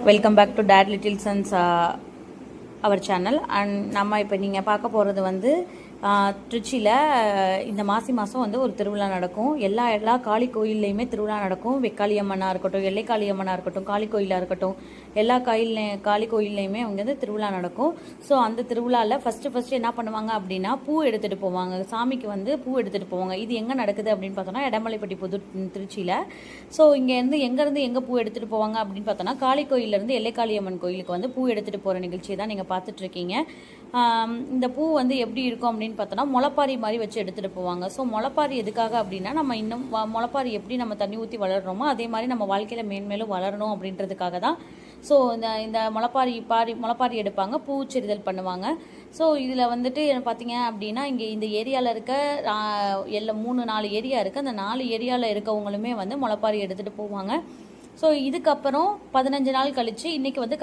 Welcome back to that Little Suns our channel. And நம்ம இப்போ நீங்கள் பார்க்க போகிறது வந்து திருச்சியில் இந்த மாசி மாதம் வந்து ஒரு திருவிழா நடக்கும். எல்லா காளி கோயில்லையுமே திருவிழா நடக்கும். வெக்காளியம்மனாக இருக்கட்டும், எல்லைக்காளியம்மனாக இருக்கட்டும், காளி கோயிலாக இருக்கட்டும், எல்லா காளி கோயில்லையுமே அவங்க வந்து திருவிழா நடக்கும். ஸோ அந்த திருவிழாவில் ஃபஸ்ட்டு என்ன பண்ணுவாங்க அப்படின்னா, பூ எடுத்துகிட்டு போவாங்க. சாமிக்கு வந்து பூ எடுத்துகிட்டு போவாங்க. இது எங்கே நடக்குது அப்படின்னு பார்த்தோன்னா, எடமலைப்பட்டி புது திருச்சியில். ஸோ எங்கேருந்து எங்கே பூ எடுத்துகிட்டு போவாங்க அப்படின்னு பார்த்தோன்னா, காளி கோயிலேருந்து எல்லைக்காளியம்மன் கோயிலுக்கு வந்து பூ எடுத்துகிட்டு போகிற நிகழ்ச்சியை தான் நீங்கள் பார்த்துட்ருக்கீங்க. இந்த பூ வந்து எப்படி இருக்கும் அப்படின்னு பார்த்தோன்னா, முளைப்பாரி மாதிரி வச்சு எடுத்துகிட்டு போவாங்க. ஸோ முளைப்பாரி எதுக்காக அப்படின்னா, நம்ம இன்னும் முளைப்பாரி எப்படி நம்ம தண்ணி ஊற்றி வளர்கிறோமோ அதே மாதிரி நம்ம வாழ்க்கையில் மேன்மேலும் வளரணும் அப்படின்றதுக்காக தான். ஸோ இந்த முளைப்பாரி எடுப்பாங்க, பூச்செறிதல் பண்ணுவாங்க. ஸோ இதில் வந்துட்டு பார்த்தீங்க அப்படின்னா, இங்கே இந்த ஏரியாவில் இருக்க 3-4 ஏரியா இருக்குது. அந்த 4 ஏரியாவில் இருக்கவங்களுமே வந்து முளைப்பாரி எடுத்துகிட்டு போவாங்க. ஸோ இதுக்கப்புறம் 15 நாள் கழித்து, இன்றைக்கி வந்து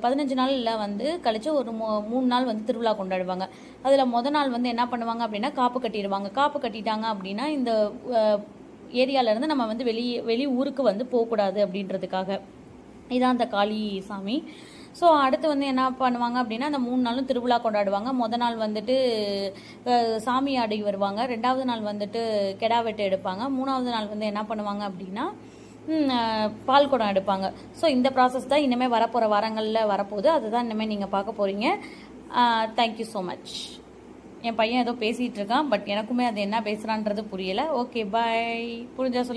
15 நாளில் வந்து கழித்து ஒரு 3 நாள் வந்து திருவிழா கொண்டாடுவாங்க. அதில் நாள் வந்து என்ன பண்ணுவாங்க அப்படின்னா, காப்பு கட்டிடுவாங்க. காப்பு கட்டிட்டாங்க அப்படின்னா, இந்த ஏரியாவிலேருந்து நம்ம வந்து வெளி ஊருக்கு வந்து போகக்கூடாது அப்படின்றதுக்காக. இதான் அந்த காளி சாமி. ஸோ அடுத்து வந்து என்ன பண்ணுவாங்க அப்படின்னா, அந்த 3 நாளும் திருவிழா கொண்டாடுவாங்க. நாள் வந்துட்டு சாமி ஆடி வருவாங்க. 2வது நாள் வந்துட்டு கெடா வெட்டு எடுப்பாங்க. 3வது நாள் வந்து என்ன பண்ணுவாங்க அப்படின்னா, பால் குடம் எடுப்பாங்க. ஸோ இந்த ப்ராசஸ் தான் இனிமேல் வரப்போகிற வாரங்களில் வரப்போகுது. அதுதான் இனிமேல் நீங்கள் பார்க்க போகிறீங்க. Thank you so much. என் பையன் ஏதோ பேசிகிட்டு இருக்கான், பட் எனக்குமே அது என்ன பேசுகிறான்றது புரியலை. ஓகே, பாய். புரிஞ்சா சொல்லு.